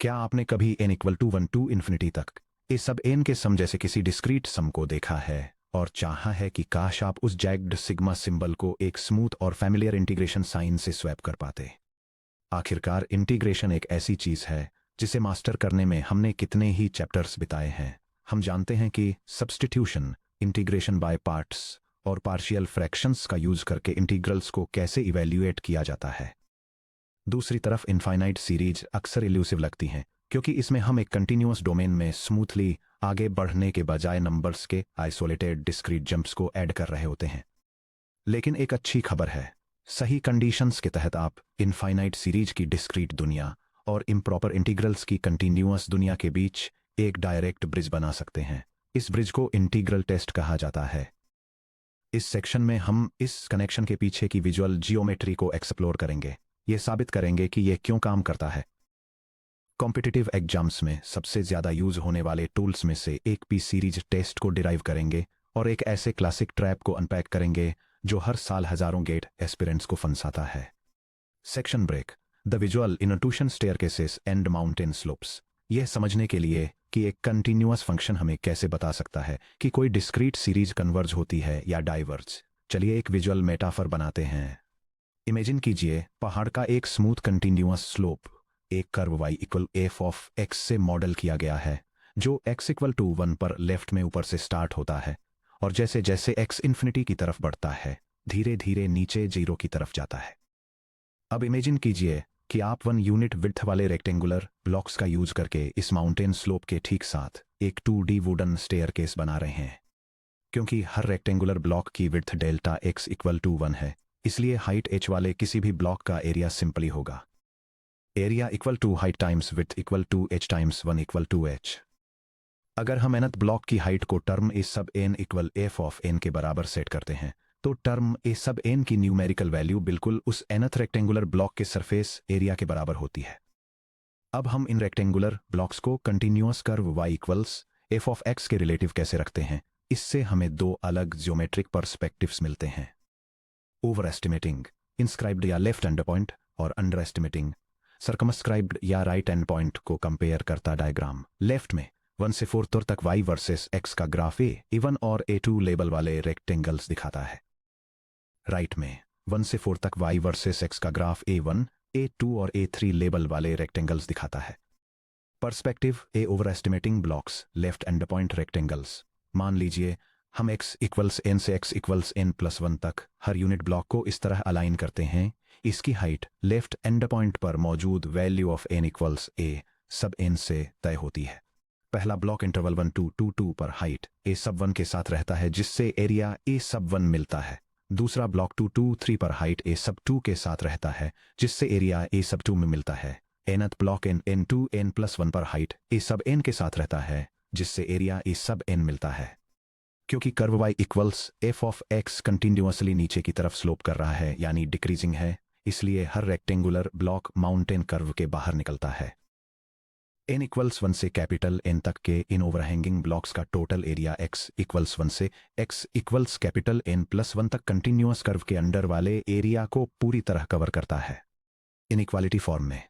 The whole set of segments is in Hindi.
क्या आपने कभी n equal to 1 to infinity तक ए सब n के सम जैसे किसी डिस्क्रीट सम को देखा है और चाहा है कि काश आप उस जैग्ड सिग्मा सिंबल को एक स्मूथ और फैमिलियर इंटीग्रेशन साइन से स्वैप कर पाते। आखिरकार इंटीग्रेशन एक ऐसी चीज है जिसे मास्टर करने में हमने कितने ही चैप्टर्स बिताए हैं। हम जानते हैं कि सब्स्टिट्यूशन, इंटीग्रेशन बाय पार्ट्स और पार्शियल फ्रैक्शंस का यूज करके इंटीग्रल्स को कैसे इवेल्युएट किया जाता है। दूसरी तरफ इनफाइनाइट सीरीज अक्सर इल्यूसिव लगती हैं क्योंकि इसमें हम एक कंटिन्यूअस डोमेन में स्मूथली आगे बढ़ने के बजाय नंबर्स के आइसोलेटेड डिस्क्रीट जंप्स को ऐड कर रहे होते हैं। लेकिन एक अच्छी खबर है, सही कंडीशंस के तहत आप इनफाइनाइट सीरीज की डिस्क्रीट दुनिया और इम्प्रॉपर इंटीग्रल्स की कंटिन्यूअस दुनिया के बीच एक डायरेक्ट ब्रिज बना सकते हैं। इस ब्रिज को इंटीग्रल टेस्ट कहा जाता है। इस सेक्शन में हम इस कनेक्शन के पीछे की विजुअल जियोमेट्री को एक्सप्लोर करेंगे। ये साबित करेंगे कि यह क्यों काम करता है। कॉम्पिटिटिव एग्जाम्स में सबसे ज्यादा यूज होने वाले टूल्स में से एक पी सीरीज टेस्ट को डिराइव करेंगे और एक ऐसे क्लासिक ट्रैप को अनपैक करेंगे जो हर साल हजारों गेट एस्पिरेंट्स को फंसाता है। Section break, the visual intuition staircases and mountain slopes. यह समझने के लिए कि एक कंटिन्यूअस फंक्शन हमें कैसे बता सकता है कि कोई डिस्क्रीट सीरीज कन्वर्ज होती है या डाइवर्ज। चलिए एक विजुअल मेटाफर बनाते हैं। इमेजिन कीजिए पहाड़ का एक स्मूथ कंटिन्यूअस स्लोप एक curve y equal f of x से मॉडल किया गया है जो x इक्वल टू 1 पर लेफ्ट में ऊपर से स्टार्ट होता है और जैसे जैसे x इन्फिनिटी की तरफ बढ़ता है धीरे धीरे नीचे 0 की तरफ जाता है। अब इमेजिन कीजिए कि आप 1 यूनिट विड्थ वाले रेक्टेंगुलर ब्लॉक्स का यूज करके इस माउंटेन स्लोप के ठीक साथ एक 2D वुडन स्टेयरकेस बना रहे हैं। क्योंकि हर रेक्टेंगुलर ब्लॉक की width delta x equal to 1 है, इसलिए हाइट h वाले किसी भी ब्लॉक का एरिया सिंपली होगा area equal to height times width equal to h times 1 equal to h। अगर हम nth ब्लॉक की हाइट को term a sub n equal f of n के बराबर सेट करते हैं तो टर्म ए सब n की न्यूमेरिकल वैल्यू बिल्कुल उस nth रेक्टेंगुलर ब्लॉक के सरफेस एरिया के बराबर होती है। अब हम इन रेक्टेंगुलर ब्लॉक्स को continuous curve y equals F of x के रिलेटिव कैसे रखते हैं, इससे हमें दो अलग ज्योमेट्रिक पर्सपेक्टिव्स मिलते हैं। ओवर एस्टिमेटिंग इंस्क्राइब्ड या लेफ्ट एंड पॉइंट और अंडर एस्टिमेटिंग सर्कमस्क्राइब्ड या राइट एंड पॉइंट को कंपेयर करता डायग्राम। लेफ्ट में 1 से 4 तक y वर्सेस x का ग्राफ A1 और A2 लेबल वाले रेक्टेंगल्स दिखाता है। राइट में 1 से 4 तक y वर्सेस x का ग्राफ A1, A2 और A3 लेबल वाले रेक्टेंगल्स दिखाता है। पर्सपेक्टिव ए over estimating blocks left end point rectangles. मान लीजिए हम x इक्वल्स n से x इक्वल्स n+1 तक हर यूनिट ब्लॉक को इस तरह अलाइन करते हैं। इसकी हाइट लेफ्ट एंड पॉइंट पर मौजूद value of n equals a sub n से तय होती है। पहला ब्लॉक इंटरवल 1 टू 2 2 पर हाइट a सब 1 के साथ रहता है जिससे एरिया a सब 1 मिलता है। दूसरा ब्लॉक 2 2 3 पर हाइट a सब 2 के साथ रहता है जिससे एरिया a सब 2 में मिलता है। nth ब्लॉक n2 n+1 पर हाइट a सब n के साथ रहता है जिससे एरिया a सब n मिलता है। क्योंकि curve y equals F of x continuously नीचे की तरफ स्लोप कर रहा है यानी डिक्रीजिंग है, इसलिए हर रेक्टेंगुलर ब्लॉक माउंटेन कर्व के बाहर निकलता है। n इक्वल्स 1 से कैपिटल n तक के इन ओवरहैंगिंग ब्लॉक्स का टोटल एरिया x इक्वल्स 1 से x इक्वल्स कैपिटल n+1 तक कंटिन्यूअस कर्व के अंडर वाले एरिया को पूरी तरह कवर करता है। इनइक्वालिटी फॉर्म में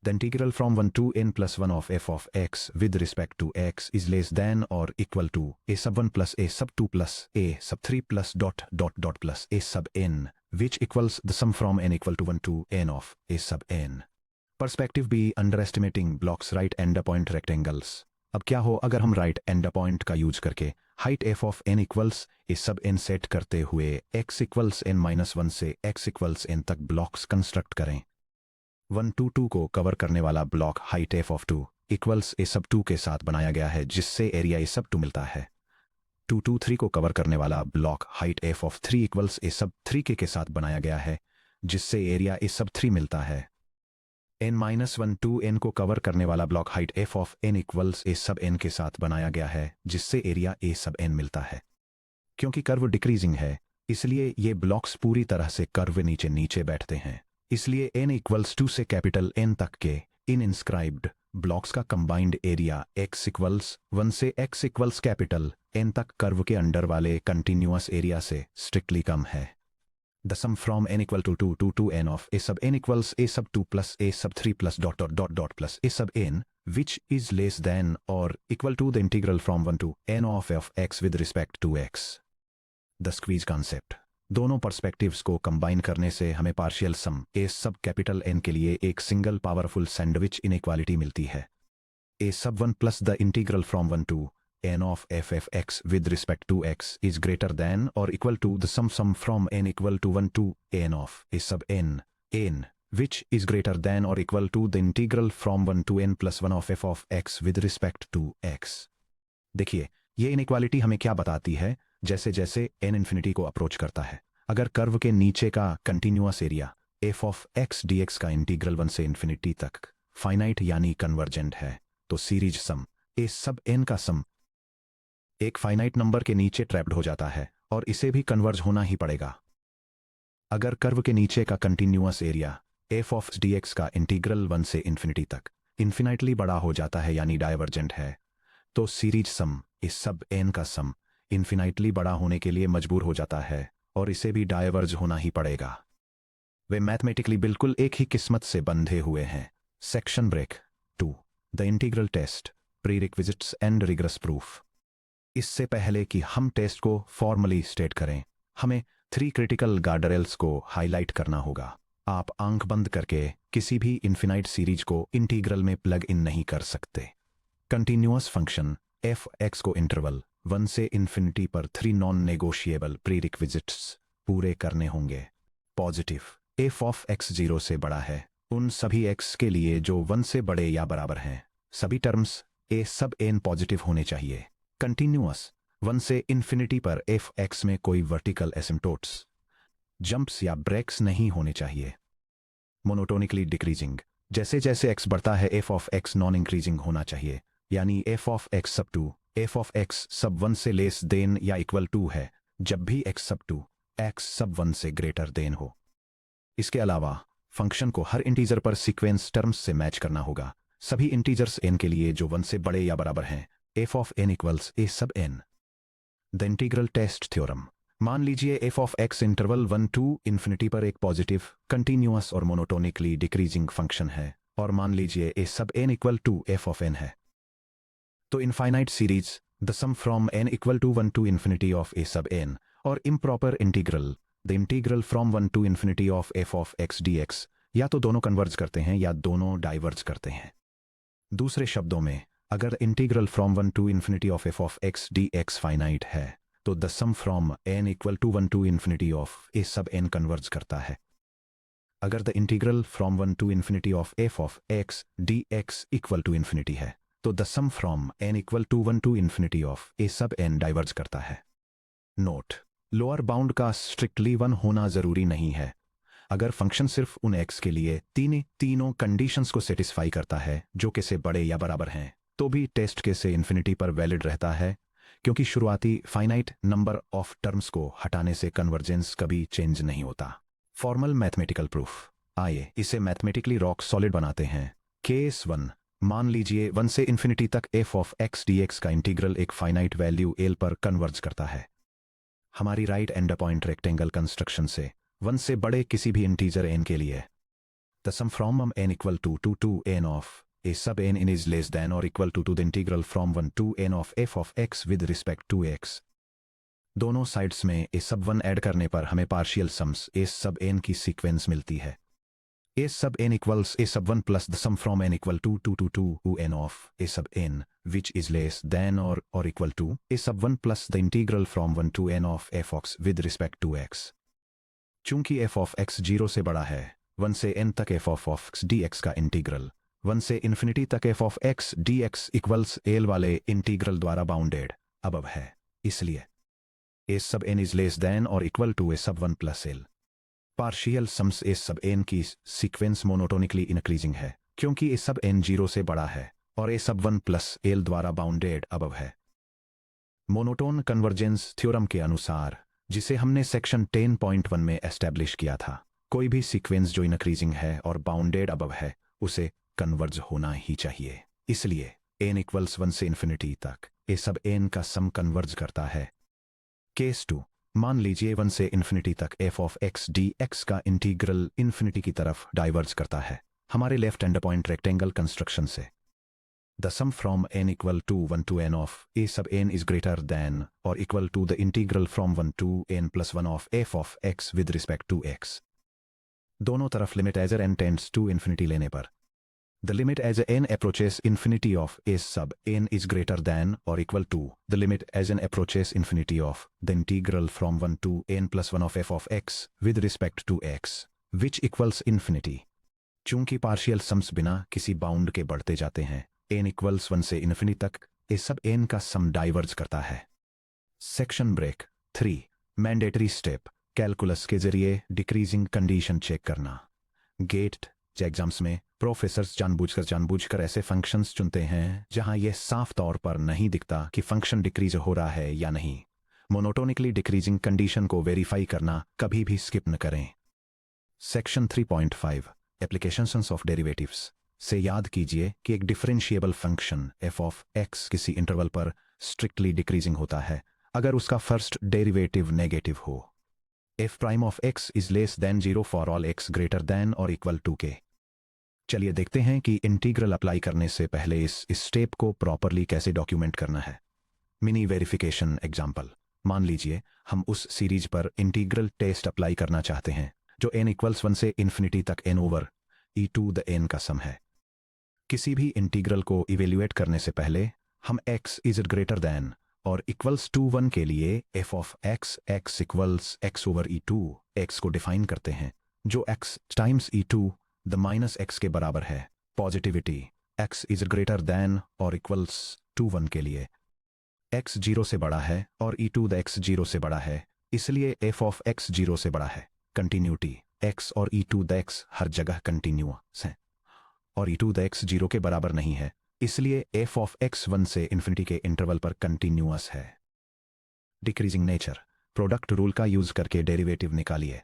The integral from 1 to n+1 of f of x with respect to x is less than or equal to a sub 1 plus a sub 2 plus a sub 3 plus dot dot dot plus a sub n, which equals the sum from n equal to 1 to n of a sub n. Perspective B underestimating blocks right end point rectangles. अब क्या हो अगर हम right end point का यूज करके height f of n equals a sub n set करते हुए x equals n-1 से x equals n तक ब्लॉक्स कंस्ट्रक्ट करें। 1 2 2 को कवर करने वाला block height f of 2 equals a sub 2 के साथ बनाया गया है जिससे एरिया ए सब 2 मिलता है। 2 2 3 को कवर करने वाला block height f of 3 equals a sub 3 के साथ बनाया गया है जिससे एरिया ए सब 3 मिलता है। n-1 2 n को कवर करने वाला block height f of n equals a sub n के साथ बनाया गया है जिससे एरिया ए सब n मिलता है। क्योंकि कर्व डिक्रीजिंग है इसलिए ये ब्लॉक्स पूरी तरह से कर्व नीचे नीचे बैठते हैं, इसलिए n इक्वल्स 2 से कैपिटल n तक के इन इंस्क्राइब्ड ब्लॉक्स का कंबाइंड एरिया x इक्वल्स 1 से x इक्वल्स कैपिटल n तक कर्व के अंडर वाले कंटिन्यूअस एरिया से स्ट्रिक्टली कम है। The sum from n equal to 2 to n of a sub n equals a sub 2 plus a sub 3 plus dot plus a sub n, which is less than or equal to the integral from 1 to n of x with respect to x. The squeeze concept. दोनों पर्सपेक्टिव्स को कंबाइन करने से हमें पार्शियल सम ए सब कैपिटल एन के लिए एक सिंगल पावरफुल सैंडविच इनइक्वालिटी मिलती है. A sub 1 plus the integral from 1 to n of f x with respect to x is greater than or equal to the sum from n equal to 1 to n of a sub n, which is greater than or equal to the integral from 1 to n plus 1 of f of x with respect to x. देखिए, ये इनइक्वालिटी हमें क्या बताती है. जैसे जैसे n इन्फिनिटी को अप्रोच करता है, अगर कर्व के नीचे का continuous area f of x dx का इंटीग्रल 1 से इन्फिनिटी तक फाइनाइट यानी कन्वर्जेंट है, तो series some a sub n का सम एक फाइनाइट नंबर के नीचे ट्रैप्ड हो जाता है और इसे भी कन्वर्ज होना ही पड़ेगा. अगर कर्व के नीचे का continuous area f of dx का इंटीग्रल 1 से इन्फिनिटी तक इन्फिनाइटली बड़ा हो जाता है यानी डाइवर्जेंट है, तो सीरीज सम इस सब n का सम इन्फिनाइटली बड़ा होने के लिए मजबूर हो जाता है और इसे भी डाइवर्ज होना ही पड़ेगा. वे मैथमेटिकली बिल्कुल एक ही किस्मत से बंधे हुए हैं. Section break 2. The integral test, prerequisites and rigorous proof. इससे पहले कि हम टेस्ट को फॉर्मली स्टेट करें, हमें 3 क्रिटिकल गार्डरेल्स को हाईलाइट करना होगा. आप आंख बंद करके किसी भी इन्फिनाइट सीरीज को इंटीग्रल में प्लग इन नहीं कर सकते. कंटिन्यूअस फंक्शन एफ एक्स को इंटरवल 1 से इन्फिनिटी पर 3 नॉन नेगोशिएबल प्रीरिक्विजिट्स पूरे करने होंगे. पॉजिटिव एफ ऑफ एक्स 0 से बड़ा है उन सभी एक्स के लिए जो 1 से बड़े या बराबर हैं. सभी टर्म्स ए सब एन पॉजिटिव होने चाहिए. कंटिन्यूअस 1 से इन्फिनिटी पर एफ एक्स में कोई वर्टिकल एसिम्टोट्स, जंप्स या ब्रेक्स नहीं होने चाहिए. मोनोटोनिकली डिक्रीजिंग, जैसे जैसे एक्स बढ़ता है F of x non increasing होना चाहिए, यानी एफ ऑफ एक्स सब 2 एफ ऑफ एक्स सब 1 से लेस देन या इक्वल टू है जब भी एक्स सब 2 एक्स सब 1 से ग्रेटर देन हो. इसके अलावा फंक्शन को हर इंटीजर पर सीक्वेंस टर्म्स से मैच करना होगा. सभी इंटीजर्स n के लिए जो 1 से बड़े या बराबर हैं, f of n equals a sub n. The integral test theorem. मान लीजिए f of x interval 1 to infinity पर एक पॉजिटिव, कंटिन्यूअस और मोनोटोनिकली डिक्रीजिंग फंक्शन है, और मान लीजिए a sub n equal to f of n है. तो infinite series the sum from n equal to 1 to infinity of a sub n और improper integral the integral from 1 to infinity of f of x dx या तो दोनों कन्वर्ज करते हैं या दोनों डाइवर्ज करते हैं. दूसरे शब्दों में, अगर integral from 1 to infinity of f of x dx finite है, तो the sum from n equal to 1 to infinity of a sub n converge करता है. अगर the integral from 1 to infinity of f of x dx equal to infinity है, तो the sum from n equal to 1 to infinity of a sub n diverge करता है. नोट: लोअर बाउंड का स्ट्रिक्टली 1 होना जरूरी नहीं है. अगर फंक्शन सिर्फ उन x के लिए तीनों कंडीशंस को सेटिस्फाई करता है जो कि से बड़े या बराबर हैं, तो भी टेस्ट के से इन्फिनिटी पर वैलिड रहता है, क्योंकि शुरुआती फाइनाइट नंबर ऑफ टर्म्स को हटाने से कन्वर्जेंस कभी चेंज नहीं होता. Formal mathematical proof. आइए इसे मैथमेटिकली रॉक सॉलिड बनाते हैं. केस 1. मान लीजिए 1 से इन्फिनिटी तक f ऑफ x dx का इंटीग्रल एक फाइनाइट वैल्यू l पर कन्वर्ज करता है. हमारी right and point rectangle construction से 1 से बड़े किसी भी इंटीजर n के लिए the sum from n equal to 2 to n of a sub n is less than or equal to the integral from 1 to n of f of x with respect to x. दोनों साइड्स में a sub 1 ऐड करने पर हमें partial sums a sub n की सीक्वेंस मिलती है. a sub n equals a sub 1 plus the sum from n equal to 2 to n of a sub n, which is less than or equal to a sub 1 plus the integral from 1 to n of f of x with respect to x. चूंकि f of x 0 से बड़ा है, 1 से n तक f of x dx का इंटीग्रल 1 से इन्फिनिटी तक f of x dx equals l वाले इंटीग्रल द्वारा बाउंडेड अबव है. इसलिए a sub n is less than or equal to a sub 1 plus l. Partial sums a sub n की सीक्वेंस मोनोटोनिकली इंक्रीजिंग है, क्योंकि a sub n 0 से बड़ा है और a sub 1 plus l द्वारा बाउंडेड अबव है. मोनोटोन कन्वर्जेंस थ्योरम के अनुसार, जिसे हमने सेक्शन 10.1 में एस्टैब्लिश किया था, कोई भी सीक्वेंस जो इंक्रीजिंग है और बाउंडेड अबव है उसे कन्वर्ज होना ही चाहिए. इसलिए n इक्वल्स 1 से इन्फिनिटी तक a सब n का सम कन्वर्ज करता है. केस 2. मान लीजिए 1 से इन्फिनिटी तक f ऑफ x dx का इंटीग्रल इन्फिनिटी की तरफ डाइवर्ज करता है हमारे left hand point rectangle construction से। The sum from n equal to 1 to n of a sub n is greater than or equal to the integral from 1 to n plus 1 of f of x with respect to x. दोनों तरफ limit as n tends to infinity लेने पर the limit as n approaches infinity of a sub n is greater than or equal to the limit as n approaches infinity of the integral from 1 to n plus 1 of f of x with respect to x, which equals infinity. चूंकि पार्शियल सम्स बिना किसी बाउंड के बढ़ते जाते हैं n इक्वल्स 1 से इन्फिनिटी तक ए सब n का सम डाइवर्ज करता है। Section break 3 mandatory step calculus के जरिए डिक्रीजिंग कंडीशन चेक करना। गेट एग्जाम्स में प्रोफेसर्स जानबूझकर ऐसे फंक्शंस चुनते हैं जहां यह साफ तौर पर नहीं दिखता कि फंक्शन डिक्रीज हो रहा है या नहीं। मोनोटोनिकली डिक्रीजिंग कंडीशन को वेरीफाई करना कभी भी स्किप न करें। सेक्शन 3.5 एप्लीकेशंस ऑफ डेरिवेटिव्स से याद कीजिए कि एक differentiable function f of x किसी इंटरवल पर स्ट्रिक्टली डिक्रीजिंग होता है अगर उसका फर्स्ट डेरिवेटिव नेगेटिव हो। f prime of x is less than 0 for all x greater than और इक्वल टू के। चलिए देखते हैं कि इंटीग्रल अप्लाई करने से पहले इस स्टेप को प्रॉपरली कैसे डॉक्यूमेंट करना है। Mini verification example. मान लीजिए हम उस सीरीज पर इंटीग्रल टेस्ट अप्लाई करना चाहते हैं जो n इक्वल्स 1 से इन्फिनिटी तक n over e to the n का सम है। किसी भी इंटीग्रल को इवेल्युएट करने से पहले हम x इज ग्रेटर देन और इक्वल्स टू 1 के लिए f of x equals x over e2 x को डिफाइन करते हैं जो x times e2 the minus x के बराबर है। Positivity x is greater than और इक्वल्स टू 1 के लिए x 0 से बड़ा है और e2 द x 0 से बड़ा है इसलिए f ऑफ x 0 से बड़ा है। कंटिन्यूटी x और e2 द x हर जगह कंटिन्यूअस है और e2 द x 0 के बराबर नहीं है इसलिए f ऑफ x 1 से इन्फिनिटी के इंटरवल पर कंटिन्यूअस है। डिक्रीजिंग नेचर प्रोडक्ट रूल का यूज करके डेरिवेटिव निकालिए।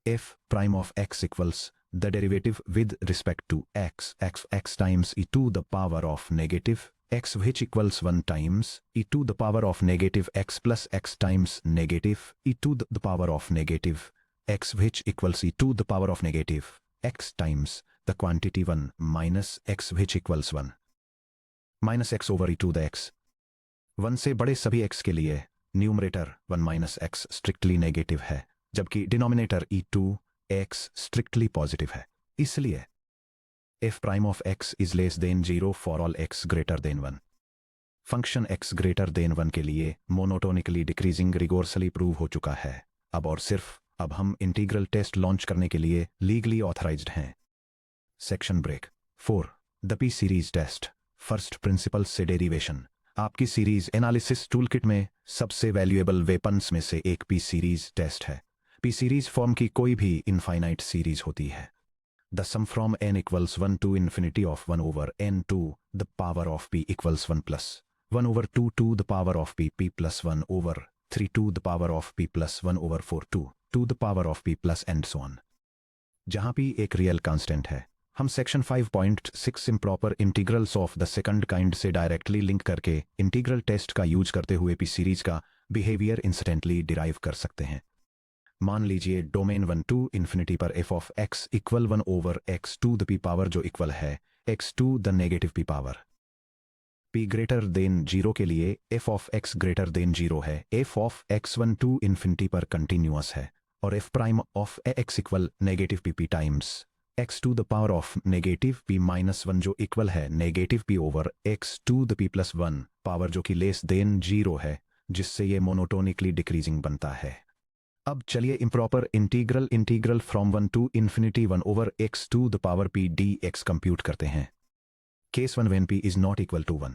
f prime of x equals the derivative with respect to x times e2 the power of negative x which equals 1 times e2 the power of negative x plus x times negative e2 the power of negative x which equals e2 the power of negative x times the quantity 1 minus x which equals 1 minus x over e2 the x 1 से बड़े सभी x के लिए numerator 1 minus x strictly negative है जबकि denominator e2 x strictly positive है इसलिए f prime of x is less than 0 for all x greater than 1। Function x greater than 1 के लिए मोनोटोनिकली डिक्रीजिंग रिगोर्सली प्रूव हो चुका है। अब हम इंटीग्रल टेस्ट लॉन्च करने के लिए लीगली ऑथराइज्ड हैं। Section break 4 the P series test first principle से डेरिवेशन। आपकी सीरीज एनालिसिस टूलकिट में सबसे वैल्यूएबल वेपन्स में से एक पी सीरीज टेस्ट है। पी सीरीज फॉर्म की कोई भी इनफाइनाइट सीरीज होती है। The sum from n equals 1 to infinity of 1 over n to the power of p equals 1 plus 1 over 2 to the power of p plus 1 over 3 to the power of p plus 1 over 4 to the power of p plus and so on। जहां p एक रियल कांस्टेंट है हम section 5.6 improper integrals of the second kind से डायरेक्टली लिंक करके इंटीग्रल टेस्ट का यूज करते हुए पी सीरीज का बिहेवियर इंस्टेंटली डिराइव कर सकते हैं। मान लीजिए डोमेन 1 टू इन्फिनिटी पर f of x equal 1 over x to the p power जो इक्वल है x to the negative p power. p greater than 0 के लिए f of x greater than 0 है। f of x1 to infinity पर कंटिन्यूअस है और f prime of x equal negative p times x to the power of negative p minus 1 जो इक्वल है negative p over x to the p plus 1 power जो कि लेस देन 0 है जिससे ये मोनोटोनिकली डिक्रीजिंग बनता है। अब चलिए improper integral from 1 to infinity 1 over x to the power p dx compute करते हैं। Case 1 when p is not equal to 1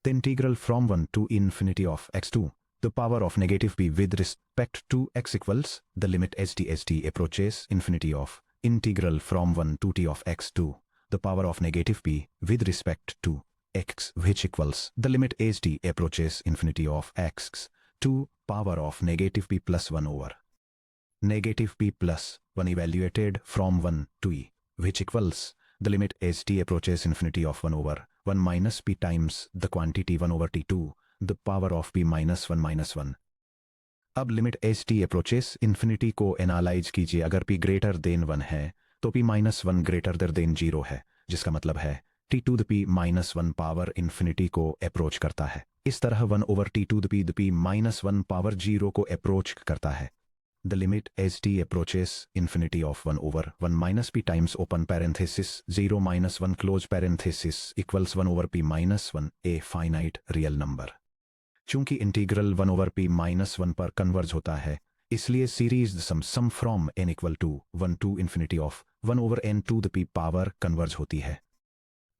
the integral from 1 to infinity of x to the power of negative p with respect to x equals the limit st approaches infinity of integral from 1 to t of x to the power of negative p with respect to x which equals the limit st approaches infinity of x to power of negative p plus 1 over negative p plus 1 evaluated from 1 to e which equals the limit st approaches infinity of 1 over 1 minus p times the quantity 1 over t2 the power of p minus 1 minus 1 अब limit as t approaches infinity को एनालाइज कीजिए। अगर पी ग्रेटर देन 1 है तो पी माइनस 1 ग्रेटर देन 0 है, जिसका मतलब है t to the p minus 1 power infinity को अप्रोच करता है। इस तरह 1 over t to the p minus 1 power 0 को अप्रोच करता है। The limit as t approaches infinity of 1 over 1 minus p times open parenthesis 0 minus 1 close parenthesis equals 1 over p minus 1 a finite real number. चूंकि इंटीग्रल 1 ओवर पी माइनस 1 पर कन्वर्ज होता है, इसलिए series sum from n equal to 1 to infinity of 1 over n to the p power converge होती है।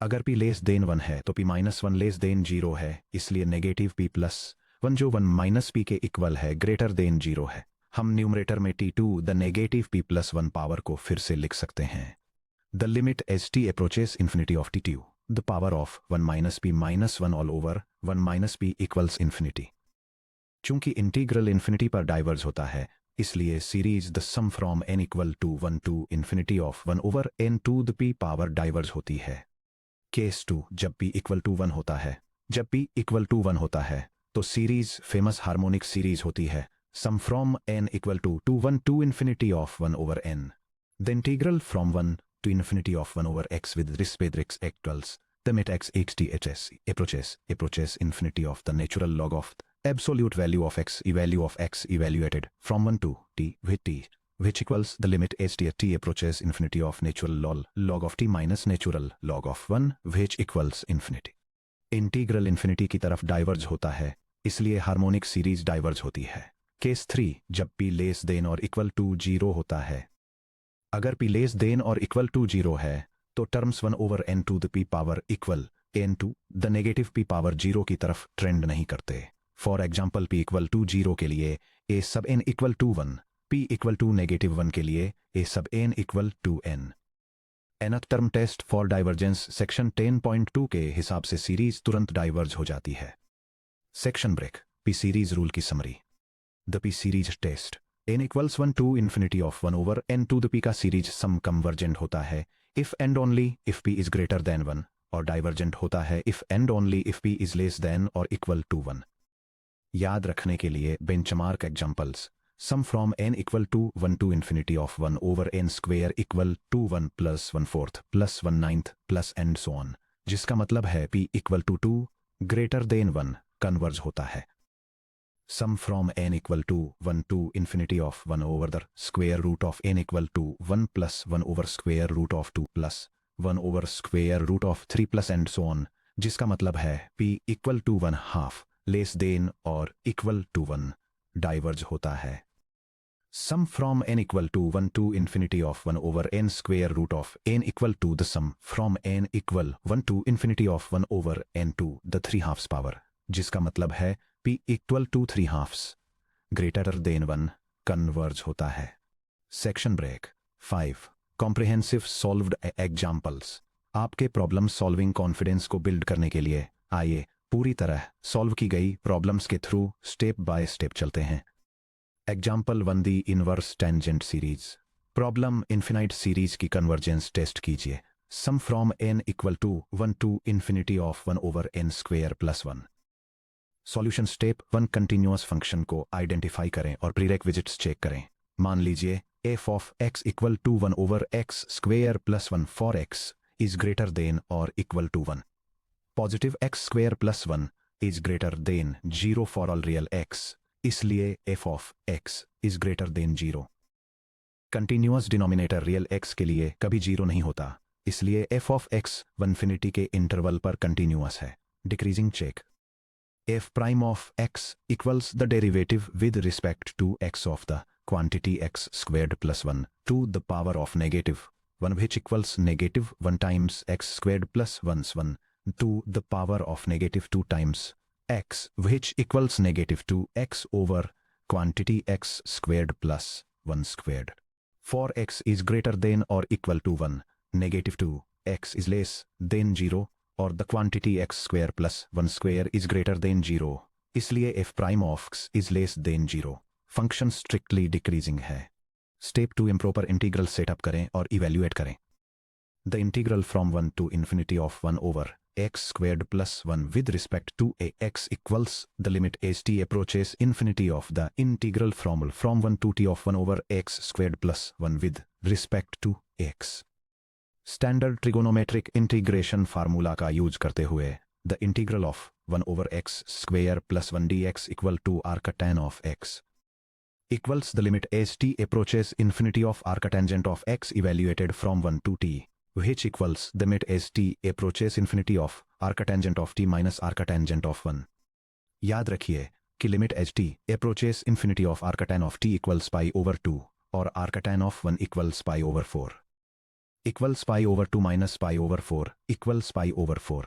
अगर p लेस देन 1 है तो p माइनस 1 लेस देन 0 है, इसलिए नेगेटिव p प्लस 1 जो 1 माइनस p के इक्वल है ग्रेटर देन 0 है। हम न्यूमरेटर में t2 the negative p plus 1 power को फिर से लिख सकते हैं। The limit as t approaches infinity of t2 the power of 1 minus p minus 1 all over 1 minus p equals infinity. चूंकि इंटीग्रल इन्फिनिटी पर डाइवर्ज होता है, इसलिए series the sum from n equal to 1 to infinity of 1 over n to the p power diverge होती है। केस 2 जब p इक्वल टू 1 होता है। जब p इक्वल टू 1 होता है तो सीरीज फेमस हार्मोनिक सीरीज होती है। Sum from n equal to 1 to infinity of 1 over n। The integral from 1 to infinity of 1 over x with respect x equals the limit x t hs approaches infinity of the natural log of the absolute value of x evaluated from 1 to t which equals the limit h t approaches infinity of natural log of t minus natural log of 1 which equals infinity। Integral infinity की तरफ डाइवर्ज होता है, इसलिए हार्मोनिक सीरीज डाइवर्ज होती है। केस 3 जब p लेस देन और इक्वल टू 0 होता है। अगर p लेस देन और इक्वल टू 0 है तो terms 1 over n to the p power equal n to the negative p power 0 की तरफ ट्रेंड नहीं करते। For example p equal to 0 के लिए a sub n equal to 1, p equal to negative 1 के लिए a sub n equal to n। nth term test for divergence section 10.2 के हिसाब से सीरीज तुरंत डाइवर्ज हो जाती है। Section break p series rule की summary. The p series test n equals 1 to infinity of 1 over n to the p का सीरीज सम कन्वर्जेंट होता है if and only if p is greater than 1, और डाइवर्जेंट होता है if and only if p is less than और इक्वल टू 1। याद रखने के लिए benchmark examples. Sum from n equal to 1 to infinity of 1 over n square equal to 1 plus 1/4 plus 1/9 plus and so on, जिसका मतलब है p equal to 2 greater than 1 converge होता है। Sum from n equal to 1 to infinity of 1 over the square root of n equal to 1 plus 1 over square root of 2 plus 1 over square root of 3 plus and so on, जिसका मतलब है p equal to 1 half less than और इक्वल टू 1 डाइवर्ज होता है। Sum from n equal to 1 to infinity of 1 over n square root of n equal to the sum from n equal 1 to infinity of 1 over n to the 3 halves power, जिसका मतलब है p equal to 3 halves greater than 1 converge होता है। Section break 5 comprehensive solved examples. आपके प्रॉब्लम सॉल्विंग कॉन्फिडेंस को बिल्ड करने के लिए आइए पूरी तरह सॉल्व की गई प्रॉब्लम्स के थ्रू स्टेप बाय स्टेप चलते हैं। Example 1 the inverse tangent series. Problem infinite series की कन्वर्जेंस टेस्ट कीजिए। Sum from n equal to 1 to infinity of 1 over n square plus 1। Solution step 1 continuous function को आइडेंटिफाई करें और प्रीरेक्विजिट्स चेक करें। मान लीजिए f of x equal to 1 over x square plus 1 for x is greater than और equal to 1। Positive x square plus 1 is greater than 0 for all real x, इसलिए f of x is greater than 0। Continuous denominator real x के लिए कभी 0 नहीं होता, इसलिए f ऑफ x इन्फिनिटी के इंटरवल पर कंटिन्यूअस है। Decreasing check. f prime of x equals the derivative with respect to x of the quantity x squared plus 1 to the power of negative 1, which equals negative 1 times x squared plus 1 to the power of negative 2 times x, which equals negative 2x over quantity x squared plus 1 squared. For x is greater than or equal to 1, negative 2x is less than 0 और the quantity x square plus 1 square is greater than 0, इसलिए f prime of x is less than 0। Function strictly decreasing है। स्टेप 2 इम्प्रॉपर इंटीग्रल सेटअप करें और इवेल्युएट करें। The integral from 1 to infinity of 1 over x squared plus 1 with respect to a x equals the limit as t approaches infinity of the integral from 1 to t of 1 over x squared plus 1 with respect to x. Standard trigonometric integration formula का यूज करते हुए the integral of 1 over x square plus 1 dx equal to arctan of x equals the limit as t approaches infinity of arctangent of x evaluated from 1 to t, which equals the limit as t approaches infinity of arctangent of t minus arctangent of 1. याद रखिए कि limit as t approaches infinity of arctan of t equals pi over 2 और arctan of 1 equals pi over 4 equals pi over 2 minus pi over 4 equals pi over 4.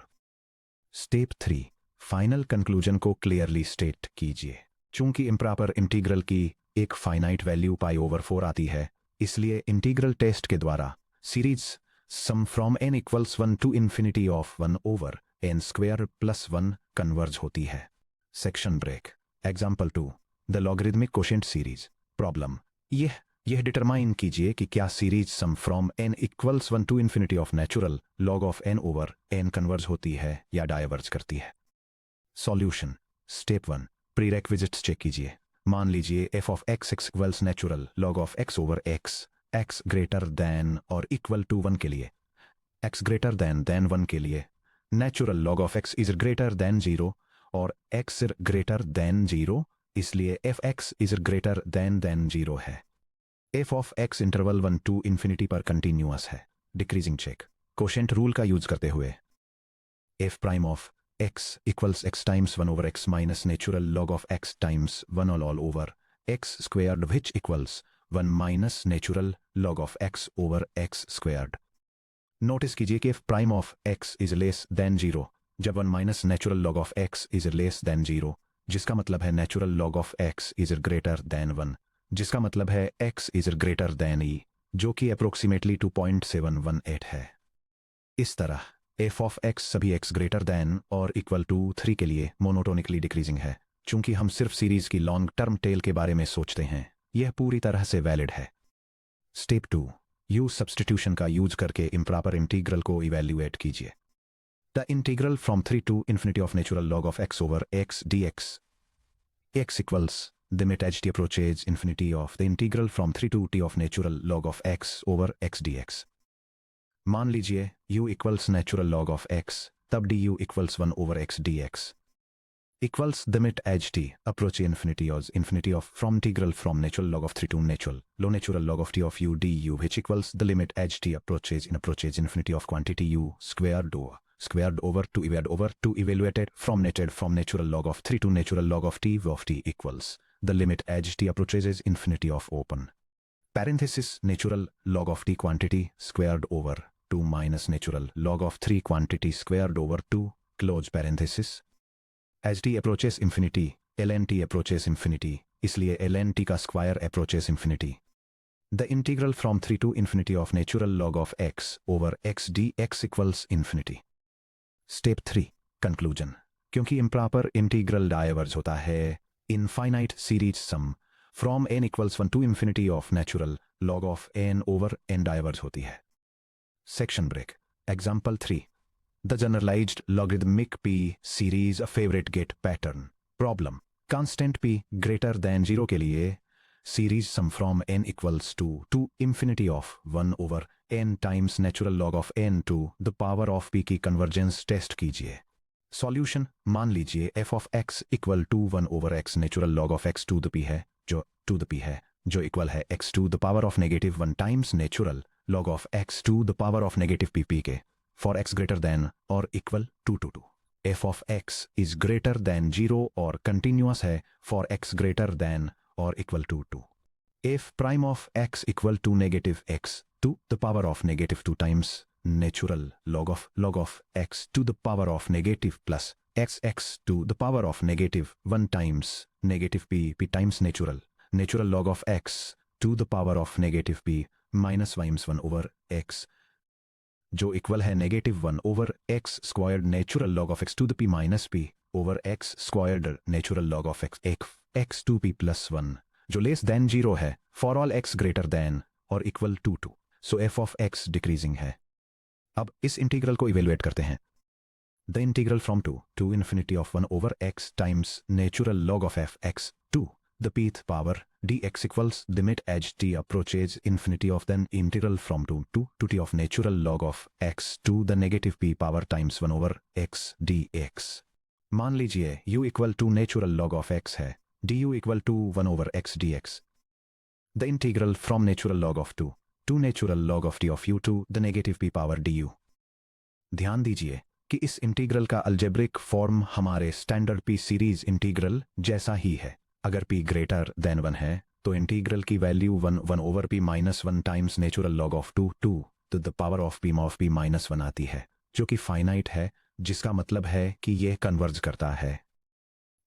Step 3 final conclusion को क्लियरली स्टेट कीजिए. चूंकि इम्प्रॉपर इंटीग्रल की एक फाइनाइट वैल्यू पाई ओवर 4 आती है, इसलिए इंटीग्रल टेस्ट के द्वारा series sum from n equals 1 to infinity of 1 over n square plus 1 converge होती है. Section break. Example 2 the logarithmic quotient series problem. यह डिटरमाइन कीजिए कि क्या series sum from n equals 1 to infinity of natural log of n over n converge होती है या डाइवर्ज करती है. सॉल्यूशन. स्टेप 1 प्रीरेक्विजिट्स चेक कीजिए. मान लीजिए f of x equals natural log of x over x greater than और इक्वल टू 1 के लिए, x ग्रेटर दैन 1 के लिए natural log of x is greater than 0 और x ग्रेटर दैन 0, इसलिए f x is greater than 0 है. f of x interval 1 to infinity पर कंटिन्यूअस है. Decreasing check. कोशेंट रूल का यूज करते हुए f prime of x equals x times 1 over x minus natural log of x times 1 all over x squared, which equals 1 minus natural log of x over x squared. Notice कीजिए कि f prime of x is less than 0 जब 1 minus natural log of x is less than 0, जिसका मतलब है natural log of x is greater than 1, जिसका मतलब है x is greater than e, जो कि approximately 2.718 है. इस तरह f of x सभी x ग्रेटर दैन और इक्वल टू 3 के लिए मोनोटोनिकली डिक्रीजिंग है. चूंकि हम सिर्फ सीरीज की लॉन्ग टर्म टेल के बारे में सोचते हैं, यह पूरी तरह से वैलिड है. स्टेप 2 यूज सब्स्टिट्यूशन का यूज करके इम्प्रॉपर इंटीग्रल को इवेल्युएट कीजिए. The integral from 3 to infinity of natural log of x over x dx x equals the limit as t approaches infinity of the integral from 3 to t of natural log of x over x dx. मान लीजिए u equals natural log of x, तब du equals 1 over x dx equals the limit as t approach infinity of infinity of from integral from natural log of 3 to natural log of t of u du, which equals the limit as t approaches infinity of quantity u squared over to evaluated from natural log of 3 to natural log of t equals the limit as t approaches infinity of open parenthesis natural log of t quantity squared over 2 minus natural log of 3 quantity squared over 2 close parenthesis. As t approaches infinity, ln t approaches infinity, इसलिए ln t का square approaches infinity. The integral from 3 to infinity of natural log of x over x dx equals infinity. Step 3 conclusion. क्योंकि improper integral डाइवर्ज होता है, infinite series sum from n equals 1 to infinity of natural log of n over n diverge होती है. Section break. Example 3. The generalized logarithmic p series a favorite gate pattern. Problem. Constant p greater than 0 के लिए series sum from n equals to infinity of 1 over n times natural log of n to the power of p की convergence टेस्ट कीजिए. Solution. मान लीजिए f of x equal to 1 over x natural log of x to the p है, जो इक्वल है x to the power of negative 1 times natural log of x to the power of negative pp के, for x greater than or equal to 2. f of x is greater than 0 और continuous है for x greater than or equal to 2. f prime of x equal to negative x to the power of negative 2 times natural log of x to the power of negative plus x to the power of negative 1 times negative p times natural log of x to the power of negative p minus -1 over x, जो इक्वल है negative 1 over x squared natural log of x to the p minus p over x squared natural log of x to p plus 1, जो less than 0 है for all x greater than or equal to 2. So f of x decreasing है. अब इस इंटीग्रल को इवेलुएट करते हैं. The integral from 2 to infinity of 1 over x times natural log of f x 2 the pth power dx equals limit as t approaches infinity of then integral from 2 to t of natural log of x to the negative p power times 1 over x dx। मान लीजिए u equal to natural log of x है, du equal to 1 over x dx। The integral from natural log of 2 to natural log of t of u to the negative p power du। ध्यान दीजिए कि इस इंटीग्रल का अलजेब्रिक फॉर्म हमारे स्टैंडर्ड पी सीरीज इंटीग्रल जैसा ही है। अगर p ग्रेटर देन 1 है तो इंटीग्रल की value 1 over p minus 1 times natural log of 2 to the power of p minus 1 आती है, जो कि फाइनाइट है, जिसका मतलब है कि यह कन्वर्ज करता है।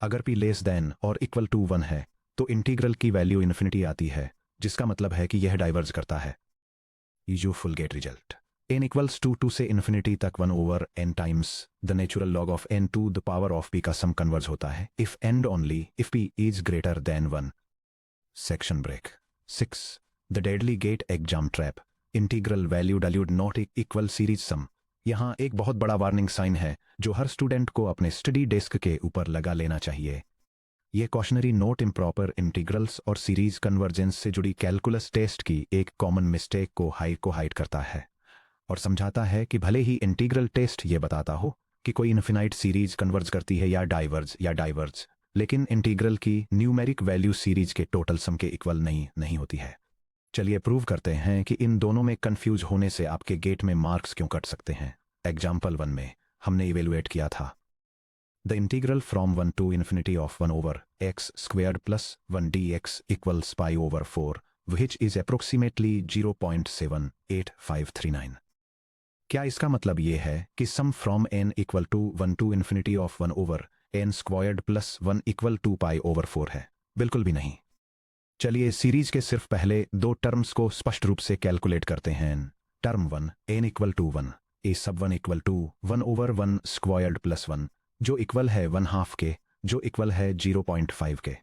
अगर p लेस देन और इक्वल टू 1 है तो इंटीग्रल की वैल्यू इन्फिनिटी आती है, जिसका मतलब है कि यह डाइवर्ज करता है। Useful GATE result n equals to 2 से इन्फिनिटी तक 1 over n times the natural log of n to the power of p का सम कन्वर्ज होता है if and only if p is greater than 1। Section break 6 the deadly GATE exam trap integral value डाल्यूड नॉट इक्वल सीरीज सम। यहाँ एक बहुत बड़ा वार्निंग साइन है जो हर स्टूडेंट को अपने स्टडी डेस्क के ऊपर लगा लेना चाहिए। यह कॉशनरी नोट इम्प्रॉपर इंटीग्रल्स और सीरीज कन्वर्जेंस से जुड़ी कैलकुलस टेस्ट की एक कॉमन मिस्टेक को हाइड करता है और समझाता है कि भले ही इंटीग्रल टेस्ट ये बताता हो कि कोई इनफिनाइट सीरीज कन्वर्ज करती है या डाइवर्ज, लेकिन इंटीग्रल की न्यूमेरिक वैल्यू सीरीज के टोटल सम के इक्वल नहीं होती है। चलिए प्रूव करते हैं कि इन दोनों में कंफ्यूज होने से आपके गेट में मार्क्स क्यों कट सकते हैं। एग्जाम्पल 1 में हमने इवेलुएट किया था the integral from 1 to infinity of 1 over x squared plus 1 dx equals pi over 4 which is approximately 0.78539। क्या इसका मतलब ये है कि sum from n equal to 1 to infinity of 1 over n squared plus 1 equal to pi over 4 है? बिल्कुल भी नहीं। चलिए सीरीज के सिर्फ पहले दो टर्म्स को स्पष्ट रूप से कैलकुलेट करते हैं। Term 1 n equal to 1 a sub 1 equal to 1 over 1 squared plus 1 जो इक्वल है 1/2 के, जो इक्वल है 0.5 के।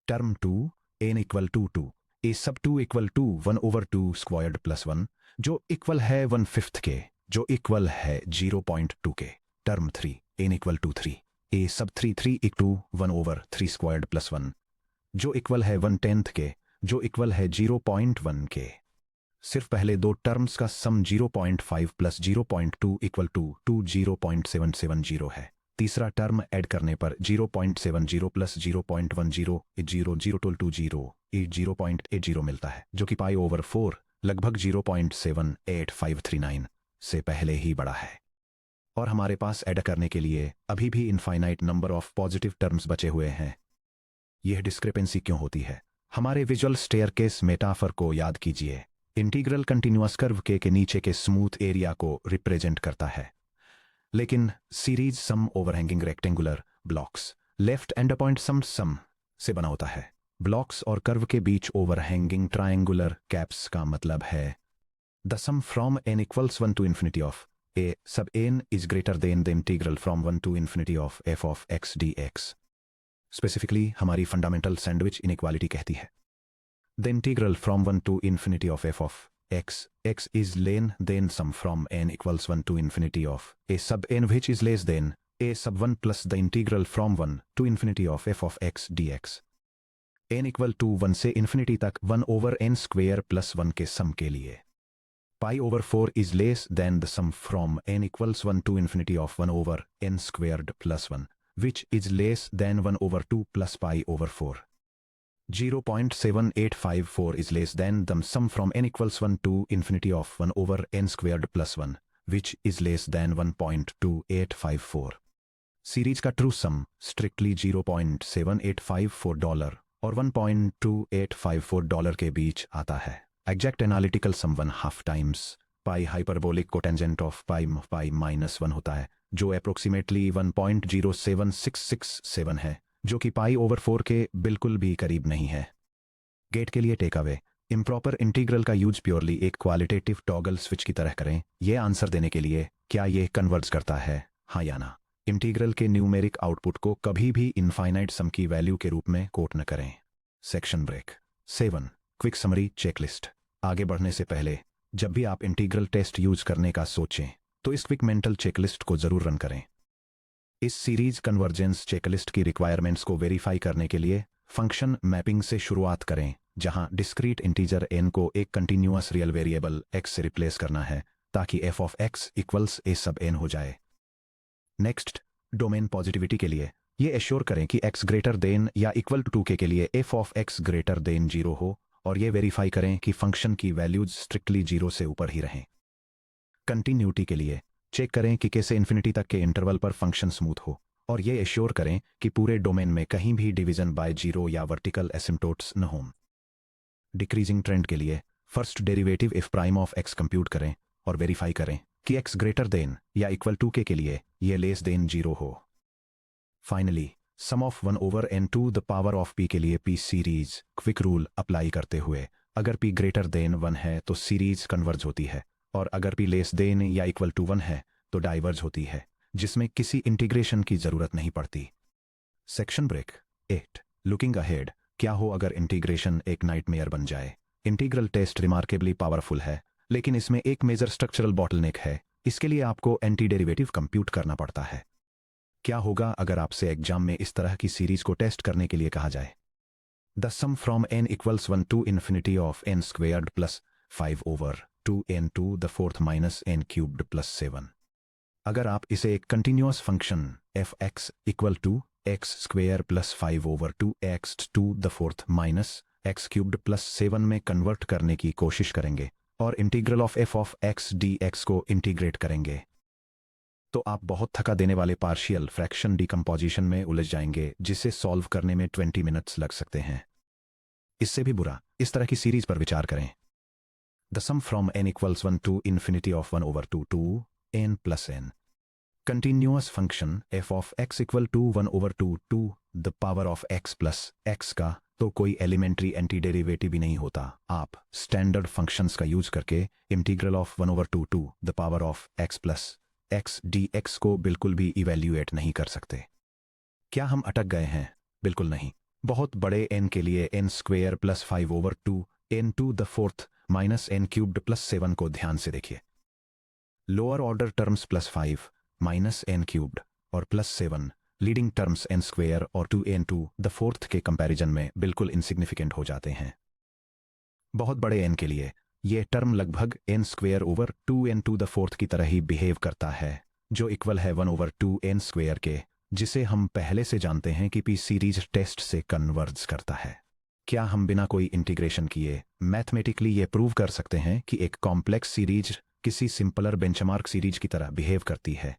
Term 2 n equal to 2 a sub 2 equal to 1 over 2 squared plus 1 जो इक्वल है 1/5 के, जो इक्वल है 0.2 के। Term 3 n equal to 3 a sub 3 equal to 1 over 3 squared plus 1 जो इक्वल है 1/10 के, जो इक्वल है 0.1 के। सिर्फ पहले दो टर्म्स का सम 0.5 प्लस 0.2 इक्वल टू 0.770 है। तीसरा टर्म ऐड करने पर 0.70 प्लस 0.10 0.80 मिलता है, जो कि पाई ओवर 4 लगभग 0.78539 से पहले ही बड़ा है। और हमारे पास ऐड करने के लिए अभी भी infinite number of positive terms बचे हुए हैं। यह डिस्क्रिपेंसी क्यों होती है? हमारे विजुअल स्टेयरकेस मेटाफर को याद कीजिए। इंटीग्रल कंटिन्यूअस कर्व के नीचे के स्मूथ एरिया को रिप्रेजेंट करता है, लेकिन series sum overhanging rectangular blocks left end point sum से बना होता है। ब्लॉक्स और कर्व के बीच ओवरहैंगिंग ट्रायंगुलर कैप्स का मतलब है the sum from n equals 1 to infinity of a sub n is greater than the integral from 1 to infinity of f of x dx। Specifically हमारी फंडामेंटल सैंडविच इनइक्वालिटी कहती है the integral from 1 to infinity of f of x is less than sum from n equals 1 to infinity of a sub n which is less than a sub 1 plus the integral from 1 to infinity of f of x dx। n equal to 1 से इन्फिनिटी तक 1 over n स्क्वेयर प्लस 1 के सम के लिए pi over 4 is less than the sum from n equals 1 to infinity of 1 over n squared plus 1 which is less than 1 over 2 plus pi over 4। 0.7854 is less than the sum from n equals 1 to infinity of 1 over n squared plus 1 which is less than 1.2854। Series का ट्रू सम स्ट्रिक्टली $0.7854 और $1.2854 के बीच आता है। Exact analytical sum 1/2 times pi hyperbolic cotangent of pi minus 1 होता है, जो अप्रोक्सीमेटली 1.07667 है, जो कि पाई ओवर 4 के बिल्कुल भी करीब नहीं है। गेट के लिए टेक अवे इम्प्रॉपर इंटीग्रल का यूज प्योरली एक क्वालिटेटिव टॉगल स्विच की तरह करें, यह आंसर देने के लिए क्या यह कन्वर्ज करता है, हाँ या ना। इंटीग्रल के न्यूमेरिक आउटपुट को कभी भी इनफाइनाइट सम की वैल्यू के रूप में कोट न करें। Section break 7 quick summary checklist. आगे बढ़ने से पहले जब भी आप इंटीग्रल टेस्ट यूज करने का सोचें तो इस क्विक मेंटल चेकलिस्ट को जरूर रन करें। इस सीरीज कन्वर्जेंस चेकलिस्ट की रिक्वायरमेंट्स को वेरीफाई करने के लिए फंक्शन मैपिंग से शुरुआत करें, जहां डिस्क्रीट इंटीजर n को एक कंटिन्यूअस रियल वेरिएबल x से रिप्लेस करना है ताकि f of x equals a sub n हो जाए। नेक्स्ट, डोमेन पॉजिटिविटी के लिए ये एश्योर करें कि x ग्रेटर देन या इक्वल टू 2k के लिए f of x greater than 0 हो, और ये वेरीफाई करें कि फंक्शन की वैल्यूज स्ट्रिक्टली 0 से ऊपर ही रहें। कंटिन्यूटी के लिए चेक करें कि कैसे इन्फिनिटी तक के इंटरवल पर फंक्शन स्मूथ हो, और ये एश्योर करें कि पूरे डोमेन में कहीं भी डिवीजन बाय 0 या वर्टिकल एसिम्टोट्स न हों। डिक्रीजिंग ट्रेंड के लिए first derivative f prime of x compute करें और वेरीफाई करें कि x ग्रेटर देन या इक्वल टू k के लिए ये लेस देन 0 हो। Finally, sum of 1 over n to the power of p के लिए p series quick rule apply करते हुए अगर p ग्रेटर देन 1 है तो सीरीज कन्वर्ज होती है, और अगर p लेस देन या इक्वल टू 1 है तो डाइवर्ज होती है, जिसमें किसी इंटीग्रेशन की जरूरत नहीं पड़ती। सेक्शन ब्रेक 8, लुकिंग अहेड, क्या हो अगर इंटीग्रेशन एक नाइटमेयर बन जाए। इंटीग्रल टेस्ट रिमार्केबली पावरफुल है, लेकिन इसमें एक मेजर स्ट्रक्चरल बॉटलनेक है। इसके लिए आपको एंटी डेरिवेटिव कंप्यूट करना पड़ता है। क्या होगा अगर आपसे एग्जाम में इस तरह की सीरीज को टेस्ट करने के लिए कहा जाए? The sum from n equals 1 to infinity of n squared plus 5 over 2n to the fourth minus n cubed plus 7। अगर आप इसे एक continuous function f(x) equal to x square plus 5 over 2x to the fourth minus x cubed plus 7 में कन्वर्ट करने की कोशिश करेंगे और integral of f of x dx को इंटीग्रेट करेंगे, तो आप बहुत थका देने वाले पार्शियल फ्रैक्शन डिकम्पोजिशन में उलझ जाएंगे, जिसे सॉल्व करने में 20 मिनट्स लग सकते हैं। इससे भी बुरा, इस तरह की सीरीज पर विचार करें। The sum from n equals 1 to infinity of 1 over 2 to n plus n। Continuous function f of x equal to 1 over 2 to the power of x plus x का तो कोई एलिमेंट्री एंटी डेरिवेटिव भी नहीं होता। आप स्टैंडर्ड फंक्शंस का यूज करके integral of 1 over 2 to the power of x plus x dx को बिल्कुल भी इवेल्युएट नहीं कर सकते। क्या हम अटक गए हैं? बिल्कुल नहीं। बहुत बड़े n के लिए n square plus 5 over 2 n to the fourth minus n cubed plus 7 को ध्यान से देखिए। Lower order terms plus 5 minus n cubed और plus 7 leading terms n square और 2n टू द फोर्थ के कंपैरिजन में बिल्कुल इनसिग्निफिकेंट हो जाते हैं। बहुत बड़े n के लिए ये टर्म लगभग n square over 2n to the fourth की तरह ही बिहेव करता है, जो इक्वल है 1 ओवर 2n स्क्वेयर के, जिसे हम पहले से जानते हैं कि p सीरीज टेस्ट से कन्वर्ज करता है। क्या हम बिना कोई इंटीग्रेशन किए मैथमेटिकली ये प्रूव कर सकते हैं कि एक कॉम्प्लेक्स सीरीज किसी सिंपलर बेंचमार्क सीरीज की तरह बिहेव करती है?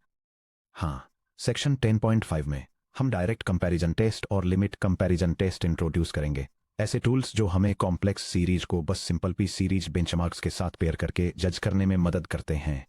हाँ। सेक्शन 10.5 में हम डायरेक्ट कंपैरिजन टेस्ट और लिमिट कंपैरिजन टेस्ट इंट्रोड्यूस करेंगे, ऐसे टूल्स जो हमें कॉम्प्लेक्स सीरीज को बस सिंपल पी सीरीज बेंचमार्क्स के साथ पेयर करके जज करने में मदद करते हैं।